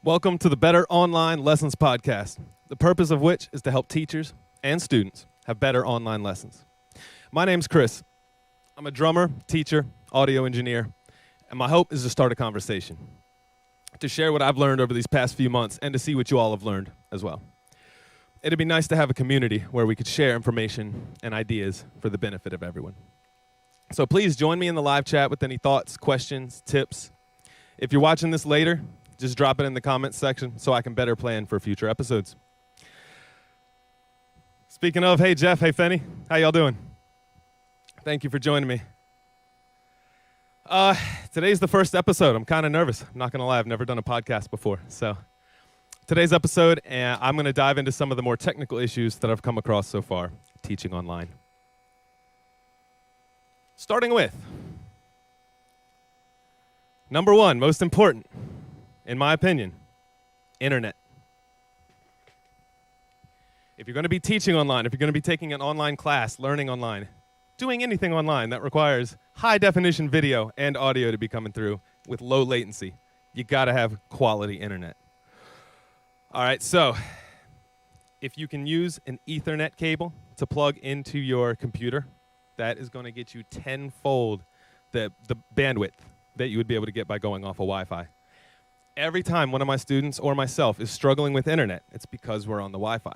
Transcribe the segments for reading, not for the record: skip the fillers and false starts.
Welcome to the Better Online Lessons Podcast, the purpose of which is to help teachers and students have better online lessons. My name's Chris. I'm a drummer, teacher, audio engineer, and my hope is to start a conversation, to share what I've learned over these past few months and to see what you all have learned as well. It'd be nice to have a community where we could share information and ideas for the benefit of everyone. So please join me in the live chat with any thoughts, questions, tips. If you're watching this later, just drop it in the comments section so I can better plan for future episodes. Speaking of, hey Jeff, hey Fenny, how y'all doing? Thank you for joining me. Today's the first episode. I'm kind of nervous. I'm not going to lie, I've never done a podcast before. So today's episode, I'm going to dive into some of the more technical issues that I've come across so far teaching online. Starting with, number one, most important, in my opinion, internet. If you're going to be teaching online, if you're going to be taking an online class, learning online, doing anything online that requires high-definition video and audio to be coming through with low latency, you got to have quality internet. All right, so if you can use an Ethernet cable to plug into your computer, that is going to get you tenfold the bandwidth that you would be able to get by going off of Wi-Fi. Every time one of my students or myself is struggling with internet, it's because we're on the Wi-Fi.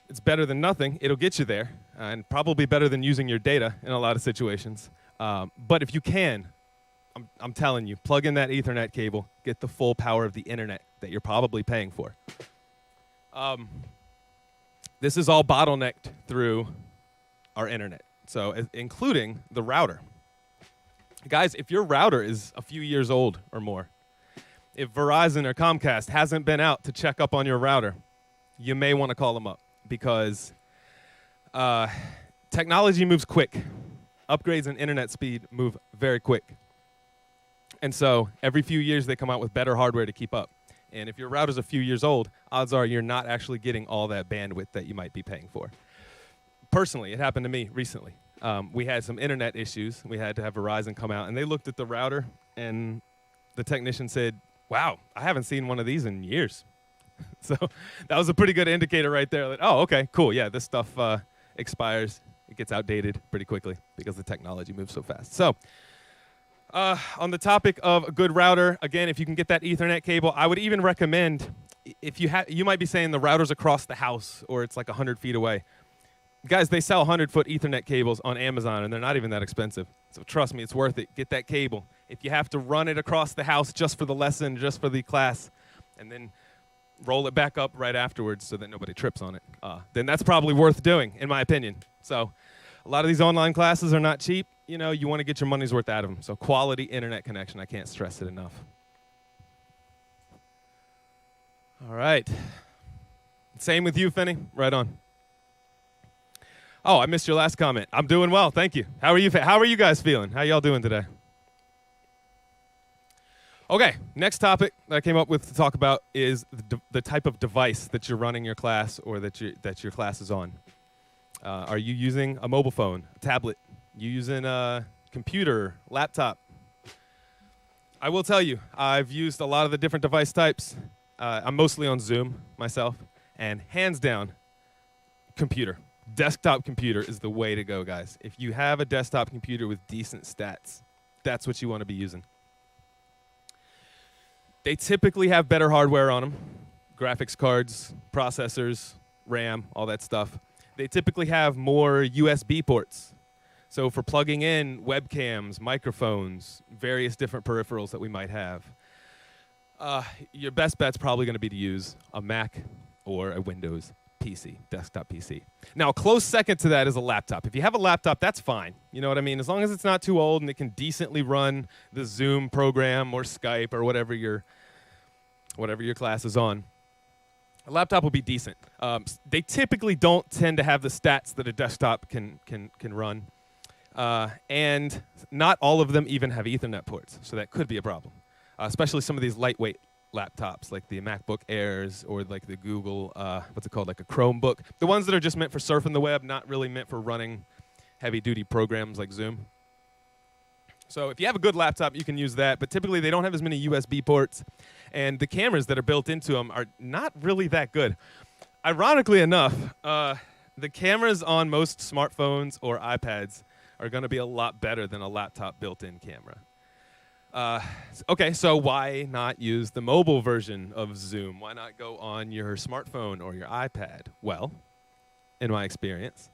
It's better than nothing. It'll get you there, and probably better than using your data in a lot of situations. But if you can, I'm telling you, plug in that Ethernet cable, get the full power of the internet that you're probably paying for. This is all bottlenecked through our internet, so including the router. Guys, if your router is a few years old or more, if Verizon or Comcast hasn't been out to check up on your router, you may want to call them up because technology moves quick. Upgrades in internet speed move very quick. And so every few years they come out with better hardware to keep up. And if your router's a few years old, odds are you're not actually getting all that bandwidth that you might be paying for. Personally, it happened to me recently. We had some internet issues. We had to have Verizon come out, and they looked at the router, and the technician said, "Wow, I haven't seen one of these in years." So that was a pretty good indicator right there. Like, oh, okay, cool. Yeah, this stuff expires. It gets outdated pretty quickly because the technology moves so fast. So on the topic of a good router, again, if you can get that Ethernet cable, I would even recommend, if you might be saying the router's across the house or it's like 100 feet away. Guys, they sell 100-foot Ethernet cables on Amazon, and they're not even that expensive. So trust me, it's worth it. Get that cable. If you have to run it across the house just for the lesson, just for the class, and then roll it back up right afterwards so that nobody trips on it, then that's probably worth doing, in my opinion. So a lot of these online classes are not cheap. You know, you want to get your money's worth out of them. So quality internet connection, I can't stress it enough. All right. Same with you, Finney. Right on. Oh, I missed your last comment. I'm doing well, thank you. How are you guys feeling? How y'all doing today? Okay, next topic that I came up with to talk about is the type of device that you're running your class or that your class is on. Are you using a mobile phone, a tablet? You using a computer, laptop? I will tell you, I've used a lot of the different device types. I'm mostly on Zoom myself, and hands down, computer. Desktop computer is the way to go, guys. If you have a desktop computer with decent stats, that's what you want to be using. They typically have better hardware on them, graphics cards, processors, RAM, all that stuff. They typically have more USB ports. So for plugging in webcams, microphones, various different peripherals that we might have, your best bet's probably going to be to use a Mac or a Windows PC, desktop PC. Now, a close second to that is a laptop. If you have a laptop, that's fine. You know what I mean? As long as it's not too old and it can decently run the Zoom program or Skype or whatever your class is on, a laptop will be decent. They typically don't tend to have the stats that a desktop can run. And not all of them even have Ethernet ports, so that could be a problem, especially some of these lightweight laptops like the MacBook Airs or like the Google, like a Chromebook. The ones that are just meant for surfing the web, not really meant for running heavy-duty programs like Zoom. So if you have a good laptop, you can use that, but typically they don't have as many USB ports, and the cameras that are built into them are not really that good. Ironically enough, the cameras on most smartphones or iPads are going to be a lot better than a laptop built-in camera. Okay, so why not use the mobile version of Zoom? Why not go on your smartphone or your iPad? Well, in my experience,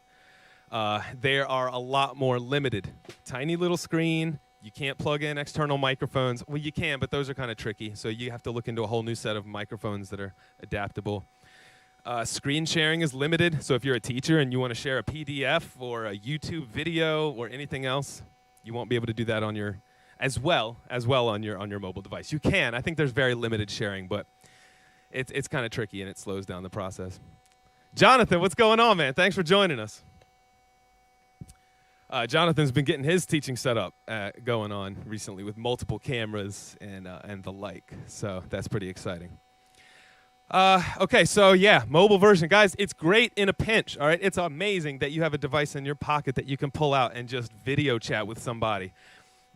they are a lot more limited. Tiny little screen. You can't plug in external microphones. Well, you can, but those are kind of tricky. So you have to look into a whole new set of microphones that are adaptable. Screen sharing is limited. So if you're a teacher and you want to share a PDF or a YouTube video or anything else, you won't be able to do that on your, as well on your mobile device. You can. I think there's very limited sharing, but it's kind of tricky and it slows down the process. Jonathan, what's going on, man? Thanks for joining us. Jonathan's been getting his teaching setup going on recently with multiple cameras and the like, so that's pretty exciting. Okay, so yeah, mobile version. Guys, it's great in a pinch, all right? It's amazing that you have a device in your pocket that you can pull out and just video chat with somebody.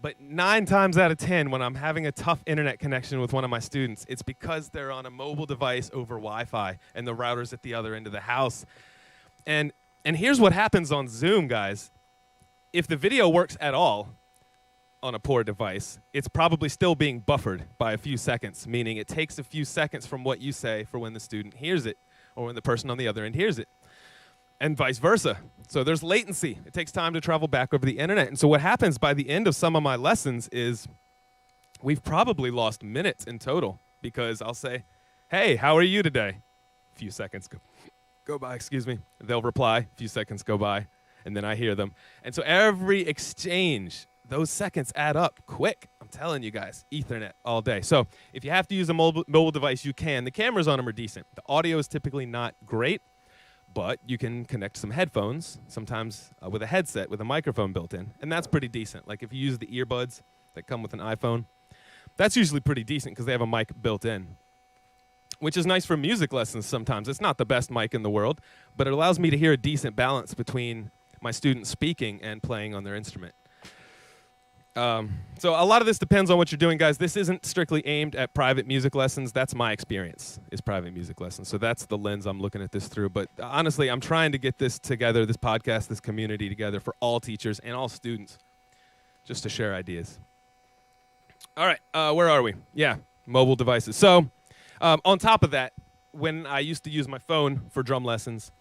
But 9 times out of 10, when I'm having a tough internet connection with one of my students, it's because they're on a mobile device over Wi-Fi and the router's at the other end of the house. And here's what happens on Zoom, guys. If the video works at all on a poor device, it's probably still being buffered by a few seconds, meaning it takes a few seconds from what you say for when the student hears it or when the person on the other end hears it, and vice versa. So there's latency. It takes time to travel back over the internet. And so what happens by the end of some of my lessons is we've probably lost minutes in total because I'll say, hey, how are you today? A few seconds go by, excuse me. They'll reply, a few seconds go by. And then I hear them. And so every exchange, those seconds add up quick. I'm telling you guys, Ethernet all day. So if you have to use a mobile device, you can. The cameras on them are decent. The audio is typically not great, but you can connect some headphones, sometimes with a headset with a microphone built in, and that's pretty decent. Like if you use the earbuds that come with an iPhone, that's usually pretty decent because they have a mic built in, which is nice for music lessons sometimes. It's not the best mic in the world, but it allows me to hear a decent balance between my students speaking and playing on their instrument. So a lot of this depends on what you're doing, guys. This isn't strictly aimed at private music lessons. That's my experience, is private music lessons. So that's the lens I'm looking at this through. But honestly, I'm trying to get this together, this podcast, this community together for all teachers and all students, just to share ideas. All right, where are we? Yeah, mobile devices. So on top of that, when I used to use my phone for drum lessons,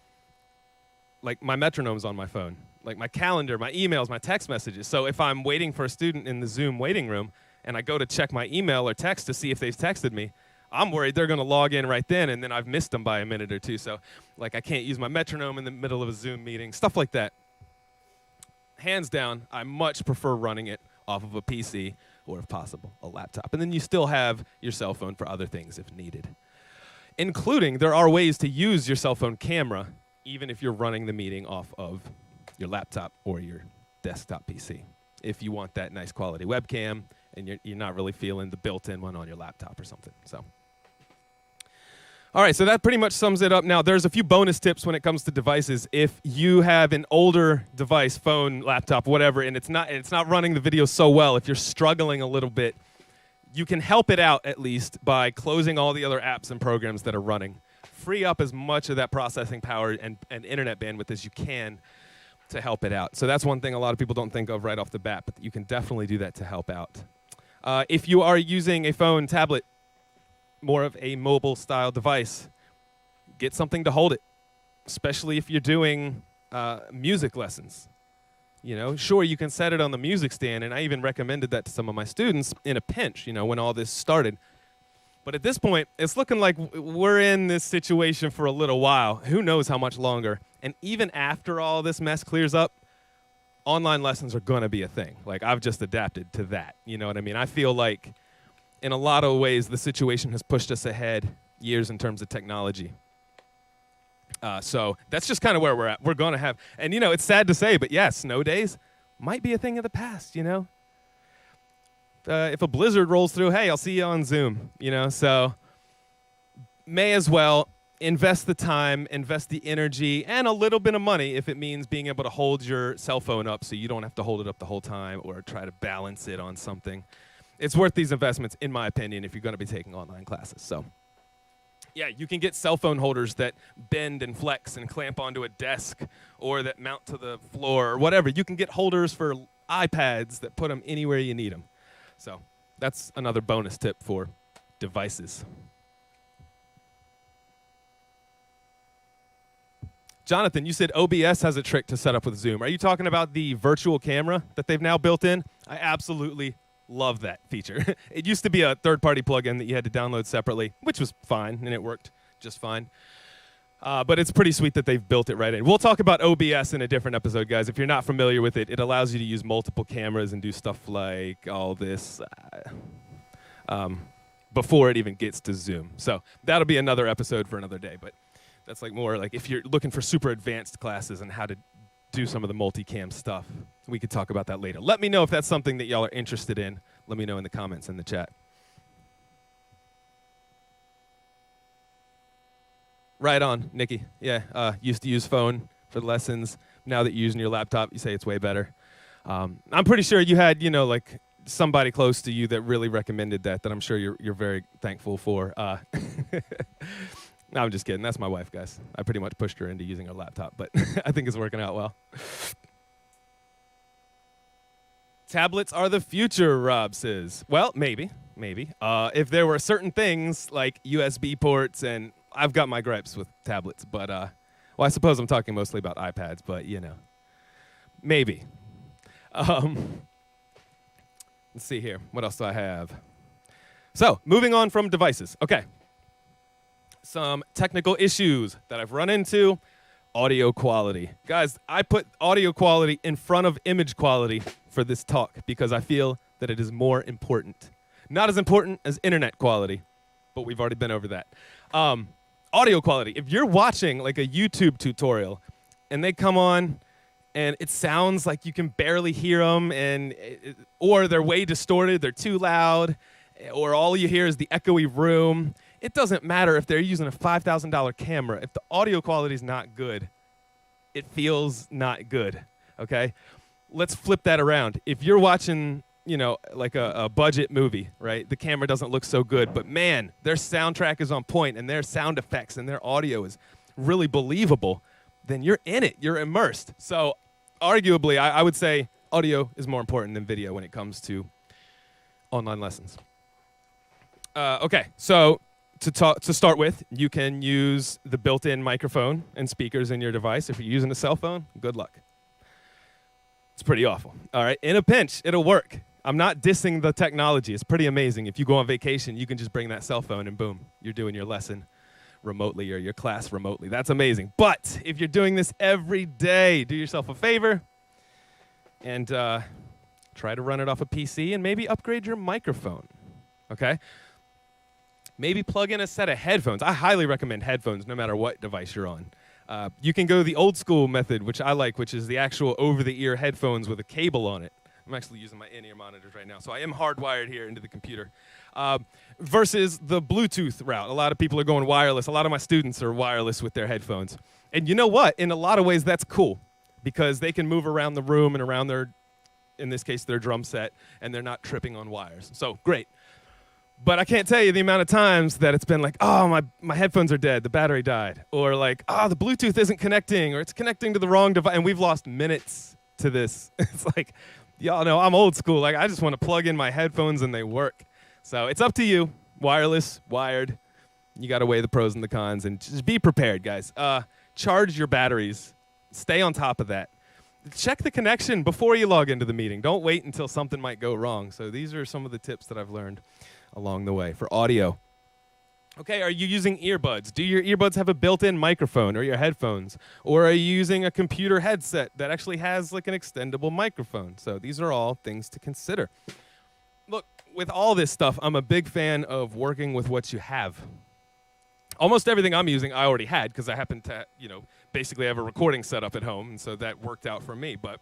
like my metronome's on my phone, like my calendar, my emails, my text messages. So if I'm waiting for a student in the Zoom waiting room and I go to check my email or text to see if they've texted me, I'm worried they're going to log in right then and then I've missed them by a minute or two. So like I can't use my metronome in the middle of a Zoom meeting, stuff like that. Hands down, I much prefer running it off of a PC or, if possible, a laptop. And then you still have your cell phone for other things if needed. Including, there are ways to use your cell phone camera even if you're running the meeting off of your laptop or your desktop PC, if you want that nice quality webcam and you're not really feeling the built-in one on your laptop or something. So, all right, so that pretty much sums it up. Now, there's a few bonus tips when it comes to devices. If you have an older device, phone, laptop, whatever, and it's not running the video so well, if you're struggling a little bit, you can help it out at least by closing all the other apps and programs that are running. Free up as much of that processing power and internet bandwidth as you can to help it out. So that's one thing a lot of people don't think of right off the bat, but you can definitely do that to help out. If you are using a phone, tablet, more of a mobile style device, get something to hold it, especially if you're doing music lessons. You know, sure, you can set it on the music stand, and I even recommended that to some of my students in a pinch, you know, when all this started. But at this point, it's looking like we're in this situation for a little while. Who knows how much longer? And even after all this mess clears up, online lessons are going to be a thing. Like, I've just adapted to that. You know what I mean? I feel like in a lot of ways, the situation has pushed us ahead years in terms of technology. So that's just kind of where we're at. We're going to have, and you know, it's sad to say, but yeah, snow days might be a thing of the past, you know? If a blizzard rolls through, hey, I'll see you on Zoom, you know? So may as well invest the time, invest the energy, and a little bit of money if it means being able to hold your cell phone up so you don't have to hold it up the whole time or try to balance it on something. It's worth these investments, in my opinion, if you're going to be taking online classes. So, yeah, you can get cell phone holders that bend and flex and clamp onto a desk or that mount to the floor or whatever. You can get holders for iPads that put them anywhere you need them. So that's another bonus tip for devices. Jonathan, you said OBS has a trick to set up with Zoom. Are you talking about the virtual camera that they've now built in? I absolutely love that feature. It used to be a third-party plugin that you had to download separately, which was fine, and it worked just fine. But it's pretty sweet that they've built it right in. We'll talk about OBS in a different episode, guys. If you're not familiar with it, it allows you to use multiple cameras and do stuff like all this before it even gets to Zoom. So that'll be another episode for another day. But that's like more like if you're looking for super advanced classes and how to do some of the multicam stuff. We could talk about that later. Let me know if that's something that y'all are interested in. Let me know in the comments in the chat. Right on, Nikki. Yeah, used to use phone for the lessons. Now that you're using your laptop, you say it's way better. I'm pretty sure you had, like somebody close to you that really recommended that I'm sure you're very thankful for. No, I'm just kidding. That's my wife, guys. I pretty much pushed her into using her laptop, but I think it's working out well. Tablets are the future, Rob says. Well, maybe. If there were certain things like USB ports, and I've got my gripes with tablets, but, well, I suppose I'm talking mostly about iPads, but, maybe. Let's see here. What else do I have? So, moving on from devices. Okay. Some technical issues that I've run into. Audio quality. Guys, I put audio quality in front of image quality for this talk because I feel that it is more important. Not as important as internet quality, but we've already been over that. Audio quality. If you're watching like a YouTube tutorial and they come on and it sounds like you can barely hear them or they're way distorted, they're too loud, or all you hear is the echoey room, it doesn't matter if they're using a $5,000 camera. If the audio quality is not good, it feels not good, okay? Let's flip that around. If you're watching, like a budget movie, right? The camera doesn't look so good, but man, their soundtrack is on point and their sound effects and their audio is really believable, then you're in it. You're immersed. So arguably, I would say audio is more important than video when it comes to online lessons. Okay, so to start with, you can use the built-in microphone and speakers in your device. If you're using a cell phone, good luck. It's pretty awful. All right, in a pinch, it'll work. I'm not dissing the technology. It's pretty amazing. If you go on vacation, you can just bring that cell phone and boom, you're doing your lesson remotely or your class remotely. That's amazing. But if you're doing this every day, do yourself a favor and try to run it off a PC and maybe upgrade your microphone, okay? Maybe plug in a set of headphones. I highly recommend headphones no matter what device you're on. You can go the old school method, which I like, which is the actual over-the-ear headphones with a cable on it. I'm actually using my in-ear monitors right now, so I am hardwired here into the computer. Versus the Bluetooth route. A lot of people are going wireless. A lot of my students are wireless with their headphones. And you know what? In a lot of ways, that's cool because they can move around the room and around in this case, their drum set, and they're not tripping on wires. So, great. But I can't tell you the amount of times that it's been like, oh, my headphones are dead, the battery died. Or like, the Bluetooth isn't connecting, or it's connecting to the wrong device. And we've lost minutes to this. It's like, y'all know, I'm old school. Like, I just want to plug in my headphones and they work. So it's up to you, wireless, wired. You got to weigh the pros and the cons. And just be prepared, guys. Charge your batteries. Stay on top of that. Check the connection before you log into the meeting. Don't wait until something might go wrong. So these are some of the tips that I've learned along the way for audio. Okay, are you using earbuds? Do your earbuds have a built-in microphone or your headphones? Or are you using a computer headset that actually has like an extendable microphone? So these are all things to consider. Look, with all this stuff, I'm a big fan of working with what you have. Almost everything I'm using I already had because I happen to, basically have a recording setup at home, and so that worked out for me. But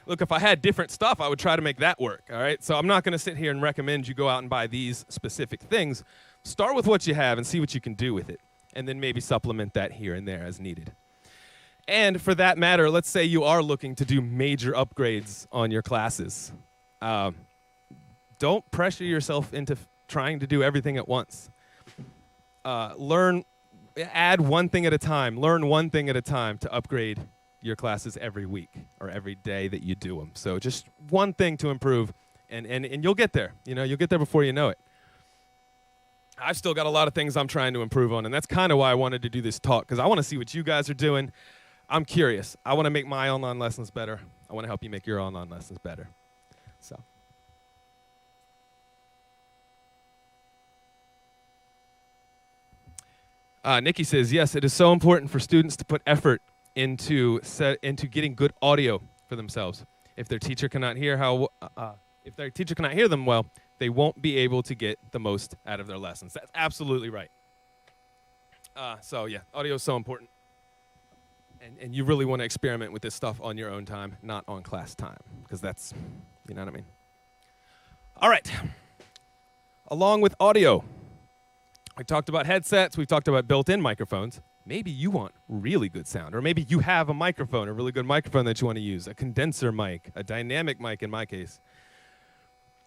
look, if I had different stuff, I would try to make that work, all right? So I'm not going to sit here and recommend you go out and buy these specific things. Start with what you have and see what you can do with it. and then maybe supplement that here and there as needed. And for that matter, let's say you are looking to do major upgrades on your classes. Don't pressure yourself into trying to do everything at once. Add one thing at a time. Learn one thing at a time to upgrade your classes every week or every day that you do them. So just one thing to improve, and you'll get there. You'll get there before you know it. I've still got a lot of things I'm trying to improve on, and that's kind of why I wanted to do this talk, because I want to see what you guys are doing. I'm curious. I want to make my online lessons better. I want to help you make your online lessons better. So. Nikki says, yes, it is so important for students to put effort into getting good audio for themselves. If their teacher cannot hear them well, they won't be able to get the most out of their lessons. That's absolutely right. So yeah, audio is so important. And you really want to experiment with this stuff on your own time, not on class time, because that's, you know what I mean? All right. Along with audio, we talked about headsets, we've talked about built-in microphones. Maybe you want really good sound, or maybe you have a microphone, a really good microphone that you want to use, a condenser mic, a dynamic mic in my case.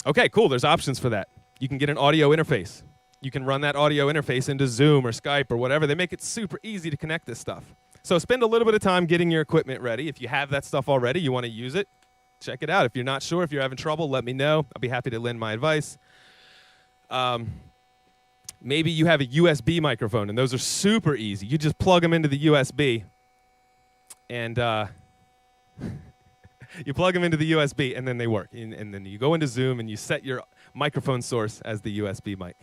Okay, cool, there's options for that. You can get an audio interface. You can run that audio interface into Zoom or Skype or whatever. They make it super easy to connect this stuff. So spend a little bit of time getting your equipment ready. If you have that stuff already, you want to use it, check it out. If you're not sure, if you're having trouble, let me know. I'll be happy to lend my advice. Maybe you have a USB microphone, and those are super easy. You just plug them into the USB, and you plug them into the USB, and then they work. And then you go into Zoom, and you set your microphone source as the USB mic.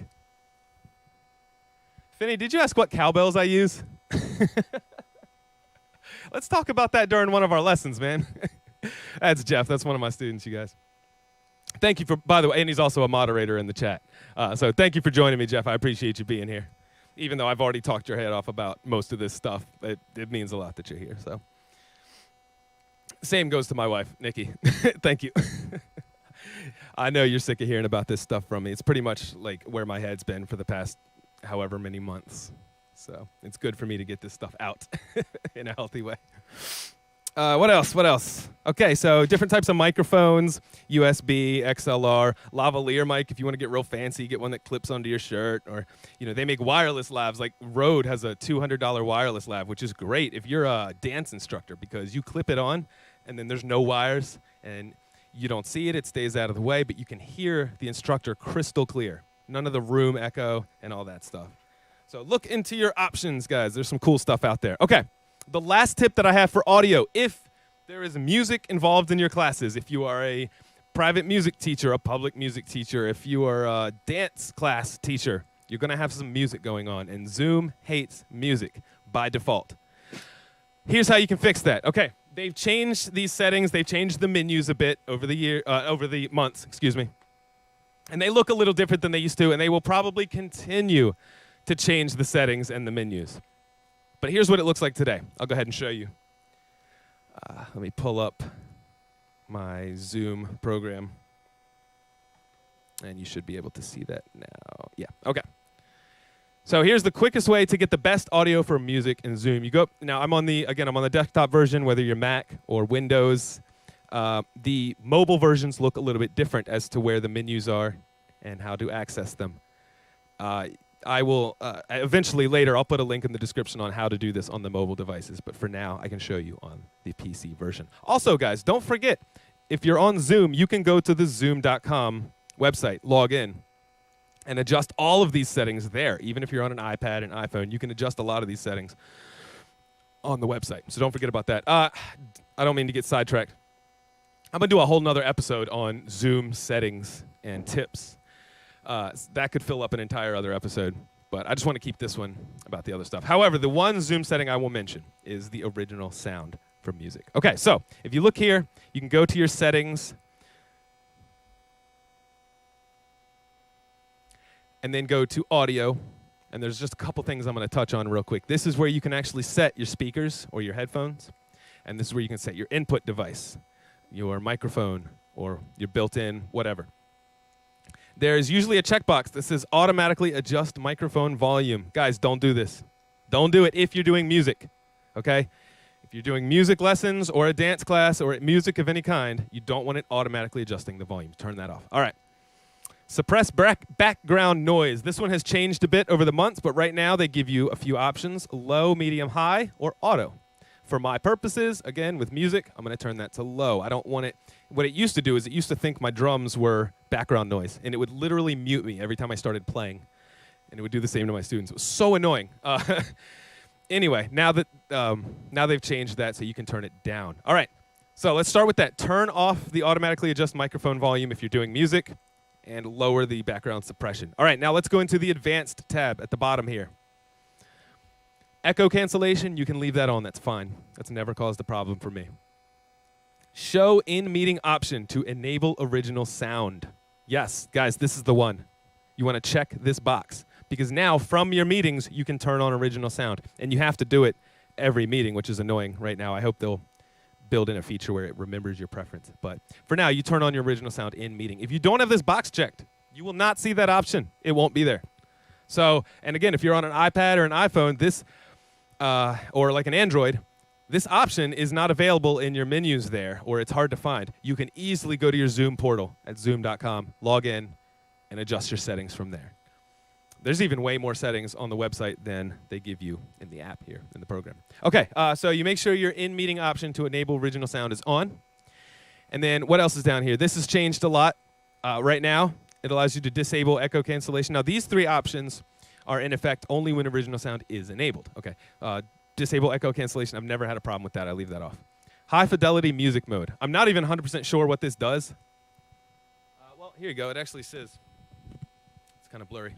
Finney, did you ask what cowbells I use? Let's talk about that during one of our lessons, man. That's Jeff. That's one of my students, you guys. Thank you for, by the way, and he's also a moderator in the chat. So thank you for joining me, Jeff. I appreciate you being here. Even though I've already talked your head off about most of this stuff, it means a lot that you're here. So, same goes to my wife, Nikki. Thank you. I know you're sick of hearing about this stuff from me. It's pretty much like where my head's been for the past however many months. So it's good for me to get this stuff out in a healthy way. What else? Okay, so different types of microphones, USB, XLR, lavalier mic. If you want to get real fancy, get one that clips onto your shirt. Or, they make wireless lavs. Like Rode has a $200 wireless lav, which is great if you're a dance instructor, because you clip it on, and then there's no wires, and you don't see it. It stays out of the way, but you can hear the instructor crystal clear. None of the room echo and all that stuff. So look into your options, guys. There's some cool stuff out there. Okay. The last tip that I have for audio, if there is music involved in your classes, if you are a private music teacher, a public music teacher, if you are a dance class teacher, you're going to have some music going on, and Zoom hates music by default. Here's how you can fix that. Okay, they've changed these settings. They've changed the menus a bit over the months, and they look a little different than they used to, and they will probably continue to change the settings and the menus. But here's what it looks like today. I'll go ahead and show you. Let me pull up my Zoom program. And you should be able to see that now. Yeah, okay. So here's the quickest way to get the best audio for music in Zoom. Now I'm on the desktop version, whether you're Mac or Windows. The mobile versions look a little bit different as to where the menus are and how to access them. I will, eventually later, I'll put a link in the description on how to do this on the mobile devices. But for now, I can show you on the PC version. Also, guys, don't forget, if you're on Zoom, you can go to the zoom.com website, log in, and adjust all of these settings there. Even if you're on an iPad and iPhone, you can adjust a lot of these settings on the website. So don't forget about that. I don't mean to get sidetracked. I'm going to do a whole nother episode on Zoom settings and tips. That could fill up an entire other episode, but I just want to keep this one about the other stuff. However, the one Zoom setting I will mention is the original sound for music. Okay, so if you look here, you can go to your settings and then go to audio, and there's just a couple things I'm going to touch on real quick. This is where you can actually set your speakers or your headphones, and this is where you can set your input device, your microphone, or your built-in whatever. There's usually a checkbox that says automatically adjust microphone volume. Guys, don't do this. Don't do it if you're doing music, okay? If you're doing music lessons or a dance class or music of any kind, you don't want it automatically adjusting the volume. Turn that off. All right. Suppress background noise. This one has changed a bit over the months, but right now they give you a few options: low, medium, high, or auto. For my purposes, again, with music, I'm going to turn that to low. I don't want it. What it used to do is it used to think my drums were background noise, and it would literally mute me every time I started playing, and it would do the same to my students. It was so annoying. Anyway, now they've changed that so you can turn it down. All right, so let's start with that. Turn off the automatically adjust microphone volume if you're doing music, and lower the background suppression. All right, now let's go into the advanced tab at the bottom here. Echo cancellation, you can leave that on, that's fine. That's never caused a problem for me. Show in meeting option to enable original sound. Yes, guys, this is the one. You want to check this box, because now from your meetings, you can turn on original sound, and you have to do it every meeting, which is annoying right now. I hope they'll build in a feature where it remembers your preference. But for now, you turn on your original sound in meeting. If you don't have this box checked, you will not see that option. It won't be there. So, and again, if you're on an iPad or an iPhone, this, or like an Android, this option is not available in your menus there, or it's hard to find. You can easily go to your Zoom portal at zoom.com, log in, and adjust your settings from there. There's even way more settings on the website than they give you in the app here in the program. Okay, so you make sure your in-meeting option to enable original sound is on. And then what else is down here? This has changed a lot. Right now, it allows you to disable echo cancellation. Now, these three options are in effect only when original sound is enabled. Okay, disable echo cancellation. I've never had a problem with that. I leave that off. High fidelity music mode. I'm not even 100% sure what this does. Well, here you go. It actually says, it's kind of blurry.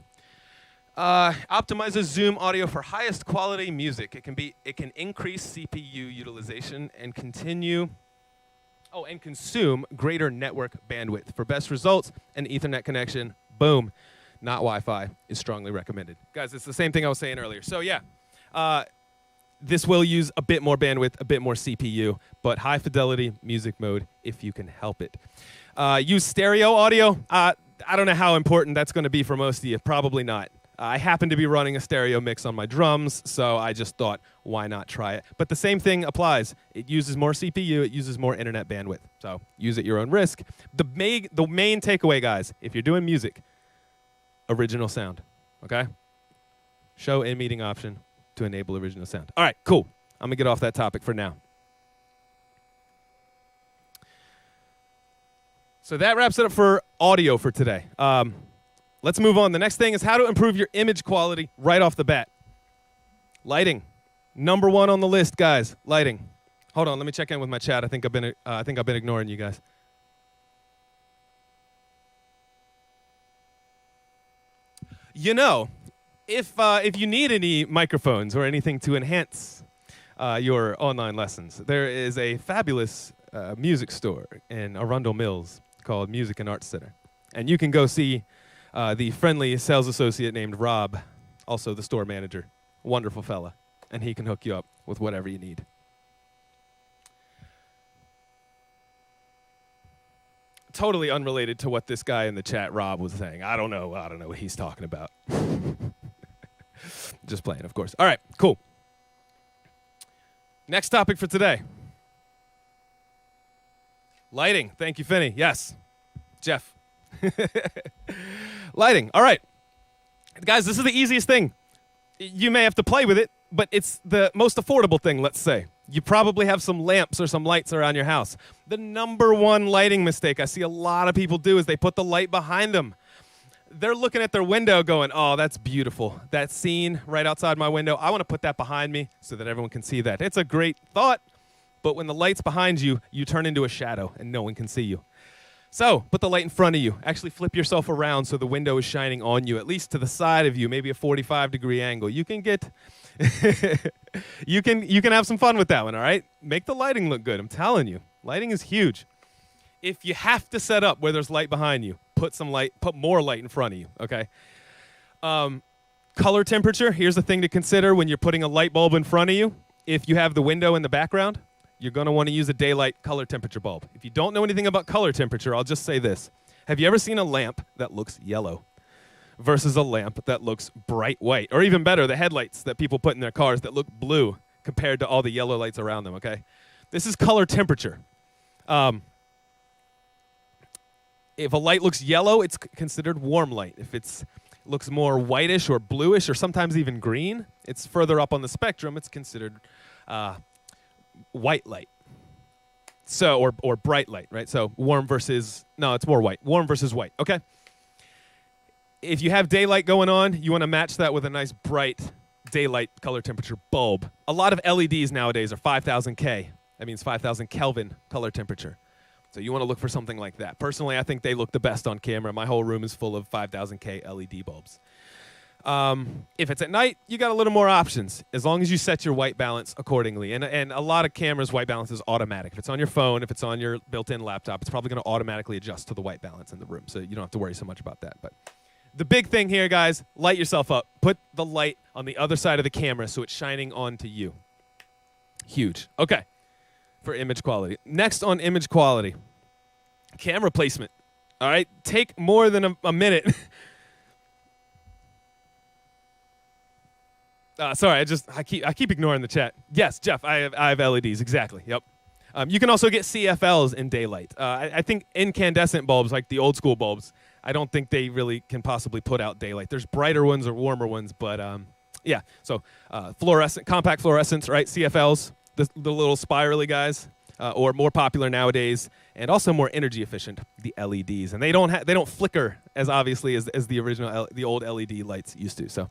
Optimizes Zoom audio for highest quality music. It can increase CPU utilization and consume greater network bandwidth. For best results, an Ethernet connection, boom, not Wi-Fi, is strongly recommended. Guys, it's the same thing I was saying earlier. So yeah, this will use a bit more bandwidth, a bit more CPU, but high fidelity music mode if you can help it. Use stereo audio. I don't know how important that's going to be for most of you. Probably not. I happen to be running a stereo mix on my drums, so I just thought, why not try it? But the same thing applies. It uses more CPU, it uses more internet bandwidth. So use at your own risk. The main takeaway, guys, if you're doing music, original sound, okay? Show in meeting option to enable original sound. All right, cool. I'm going to get off that topic for now. So that wraps it up for audio for today. Let's move on. The next thing is how to improve your image quality right off the bat. Lighting. Number one on the list, guys. Lighting. Hold on, let me check in with my chat. I think I've been ignoring you guys. You know, if you need any microphones or anything to enhance your online lessons, there is a fabulous music store in Arundel Mills called Music and Arts Center. And you can go see the friendly sales associate named Rob, also the store manager. Wonderful fella. And he can hook you up with whatever you need. Totally unrelated to what this guy in the chat, Rob, was saying. I don't know what he's talking about. Just playing, of course. All right, cool. Next topic for today. Lighting. Thank you, Finney. Yes. Jeff. Lighting. All right. Guys, this is the easiest thing. You may have to play with it, but it's the most affordable thing, let's say. You probably have some lamps or some lights around your house. The number one lighting mistake I see a lot of people do is they put the light behind them. They're looking at their window going, oh, that's beautiful. That scene right outside my window, I want to put that behind me so that everyone can see that. It's a great thought, but when the light's behind you, you turn into a shadow and no one can see you. So put the light in front of you. Actually flip yourself around so the window is shining on you, at least to the side of you, maybe a 45-degree angle. You can get, you can have some fun with that one, all right? Make the lighting look good. I'm telling you, lighting is huge. If you have to set up where there's light behind you, put more light in front of you, okay? Color temperature, here's the thing to consider when you're putting a light bulb in front of you. If you have the window in the background, you're going to want to use a daylight color temperature bulb. If you don't know anything about color temperature, I'll just say this. Have you ever seen a lamp that looks yellow? versus a lamp that looks bright white. Or even better, the headlights that people put in their cars that look blue compared to all the yellow lights around them, okay? This is color temperature. If a light looks yellow, it's considered warm light. If it looks more whitish or bluish or sometimes even green, it's further up on the spectrum. It's considered white light. So, or bright light, right? So warm versus, no, it's more white. Warm versus white, okay? If you have daylight going on, you want to match that with a nice bright daylight color temperature bulb. A lot of LEDs nowadays are 5,000 K. That means 5,000 Kelvin color temperature. So you want to look for something like that. Personally, I think they look the best on camera. My whole room is full of 5,000 K LED bulbs. If it's at night, you got a little more options, as long as you set your white balance accordingly. And a lot of cameras' white balance is automatic. If it's on your phone, if it's on your built-in laptop, it's probably going to automatically adjust to the white balance in the room. So you don't have to worry so much about that. But the big thing here, guys, light yourself up. Put the light on the other side of the camera so it's shining onto you. Huge. Okay. For image quality. Next on image quality, camera placement. All right, take more than a minute. Sorry, I keep ignoring the chat. Yes, Jeff, I have LEDs, exactly, yep. You can also get CFLs in daylight. I think incandescent bulbs, like the old school bulbs, I don't think they really can possibly put out daylight. There's brighter ones or warmer ones, but yeah. So fluorescent, compact fluorescents, right, CFLs. The little spirally guys, or more popular nowadays, and also more energy efficient, the LEDs, and they don't flicker as obviously as the old LED lights used to. So,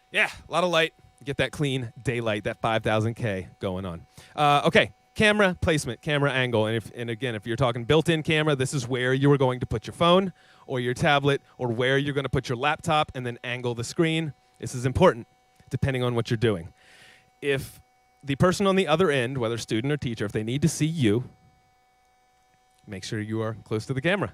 yeah, a lot of light. Get that clean daylight, that 5,000 K going on. Okay, camera placement, camera angle, and again, if you're talking built-in camera, this is where you are going to put your phone or your tablet, or where you're going to put your laptop, and then angle the screen. This is important, depending on what you're doing. If the person on the other end, whether student or teacher, if they need to see you, make sure you are close to the camera.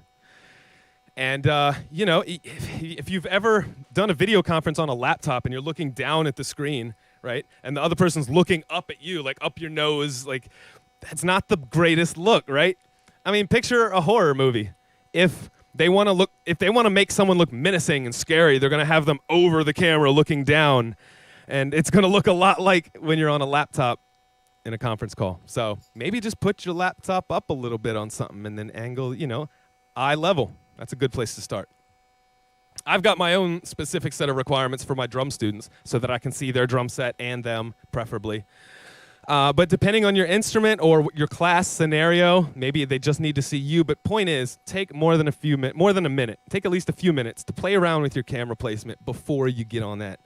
And, you know, if you've ever done a video conference on a laptop and you're looking down at the screen, right, and the other person's looking up at you, like up your nose, like, that's not the greatest look, right? I mean, picture a horror movie. If they want to make someone look menacing and scary, they're going to have them over the camera looking down. And it's going to look a lot like when you're on a laptop in a conference call. So maybe just put your laptop up a little bit on something and then angle, you know, eye level. That's a good place to start. I've got my own specific set of requirements for my drum students so that I can see their drum set and them, preferably. But depending on your instrument or your class scenario, maybe they just need to see you. But point is, take more than a minute. Take at least a few minutes to play around with your camera placement before you get on that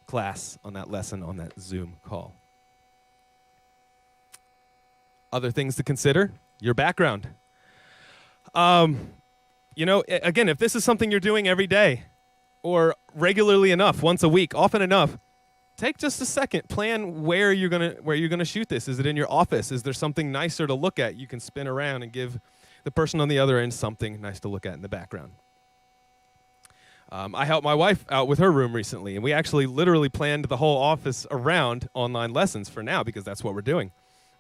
class, on that lesson, on that Zoom call. Other things to consider, your background. You know, again, if this is something you're doing every day or regularly enough, once a week, often enough, take just a second. Plan where you're gonna shoot this. Is it in your office? Is there something nicer to look at you can spin around and give the person on the other end something nice to look at in the background? I helped my wife out with her room recently, and we actually literally planned the whole office around online lessons for now because that's what we're doing.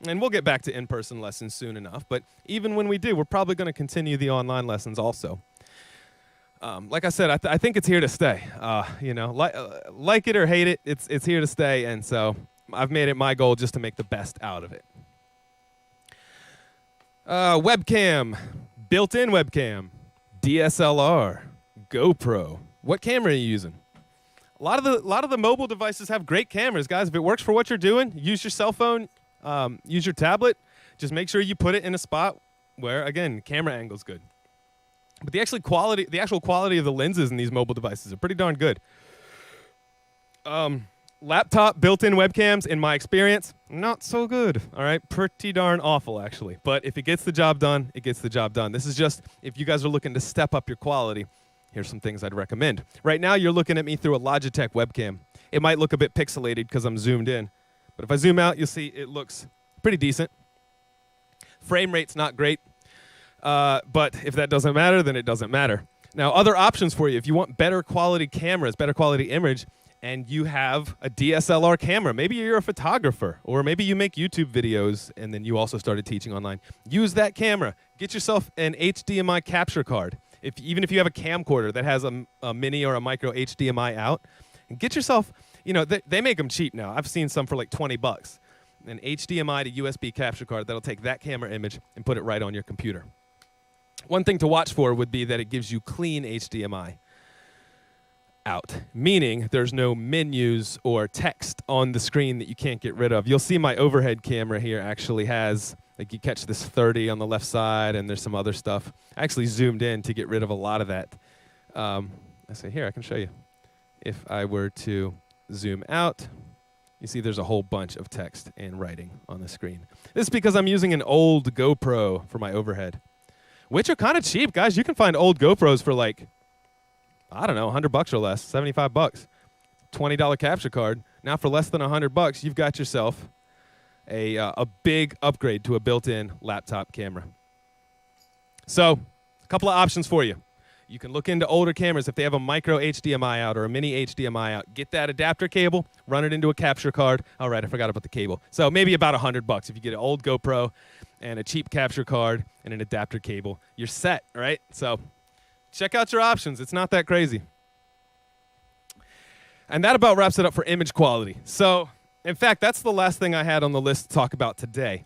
And we'll get back to in-person lessons soon enough, but even when we do, we're probably going to continue the online lessons also. Like I said, I think it's here to stay. You know, like it or hate it, it's here to stay, and so I've made it my goal just to make the best out of it. Webcam, built-in webcam, DSLR, GoPro. What camera are you using? A lot of the mobile devices have great cameras, guys. If it works for what you're doing, use your cell phone, use your tablet. Just make sure you put it in a spot where, again, camera angle's good. But the actual quality of the lenses in these mobile devices are pretty darn good. Laptop built-in webcams, in my experience, not so good. All right, pretty darn awful, actually. But if it gets the job done, it gets the job done. This is just if you guys are looking to step up your quality. Here's some things I'd recommend. Right now, you're looking at me through a Logitech webcam. It might look a bit pixelated because I'm zoomed in. But if I zoom out, you'll see it looks pretty decent. Frame rate's not great. But if that doesn't matter, then it doesn't matter. Now, other options for you. If you want better quality cameras, better quality image, and you have a DSLR camera, maybe you're a photographer, or maybe you make YouTube videos, and then you also started teaching online. Use that camera. Get yourself an HDMI capture card. Even if you have a camcorder that has a mini or a micro HDMI out, and get yourself, they make them cheap now. I've seen some for like $20. An HDMI to USB capture card that'll take that camera image and put it right on your computer. One thing to watch for would be that it gives you clean HDMI out, meaning there's no menus or text on the screen that you can't get rid of. You'll see my overhead camera here actually has, like, you catch this 30 on the left side, and there's some other stuff. I actually zoomed in to get rid of a lot of that. I say here, I can show you. If I were to zoom out, you see there's a whole bunch of text and writing on the screen. This is because I'm using an old GoPro for my overhead, which are kind of cheap, guys. You can find old GoPros for like, I don't know, $100 or less, $75. $20 capture card. Now for less than $100, you've got yourself a big upgrade to a built-in laptop camera. So, a couple of options for you. You can look into older cameras if they have a micro HDMI out or a mini HDMI out. Get that adapter cable, run it into a capture card. All right, I forgot about the cable. So maybe about $100 if you get an old GoPro and a cheap capture card and an adapter cable. You're set, right? So check out your options. It's not that crazy. And that about wraps it up for image quality. So, in fact, that's the last thing I had on the list to talk about today.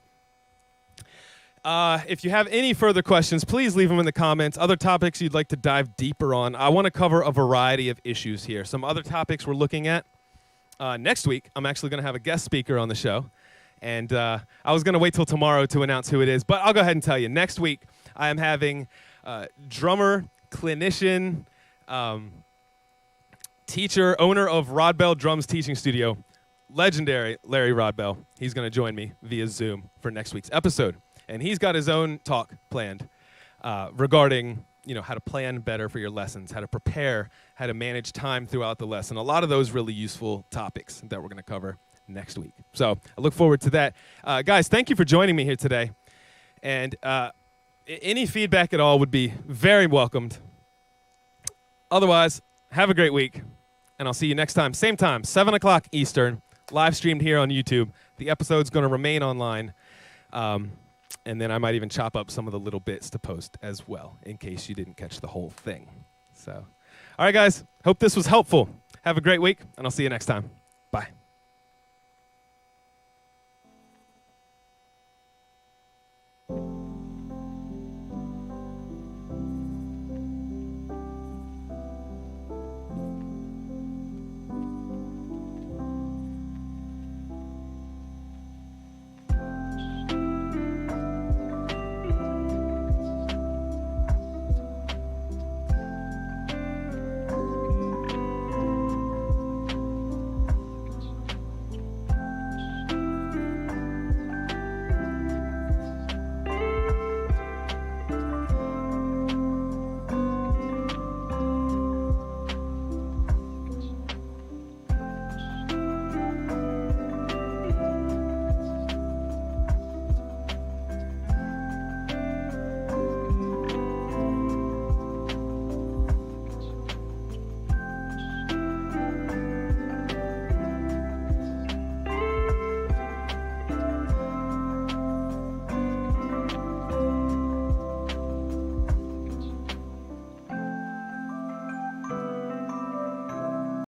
If you have any further questions, please leave them in the comments. Other topics you'd like to dive deeper on. I want to cover a variety of issues here. Some other topics we're looking at. Next week, I'm actually going to have a guest speaker on the show. And I was going to wait till tomorrow to announce who it is, but I'll go ahead and tell you. Next week, I am having drummer, clinician, teacher, owner of Rodbell Drums Teaching Studio, legendary Larry Rodbell. He's going to join me via Zoom for next week's episode. And he's got his own talk planned regarding, how to plan better for your lessons, how to prepare, how to manage time throughout the lesson. A lot of those really useful topics that we're going to cover next week. So I look forward to that. Guys, thank you for joining me here today. And any feedback at all would be very welcomed. Otherwise, have a great week. And I'll see you next time. Same time, 7 o'clock Eastern, live streamed here on YouTube. The episode's going to remain online. And then I might even chop up some of the little bits to post as well, in case you didn't catch the whole thing. So, all right, guys. Hope this was helpful. Have a great week, and I'll see you next time.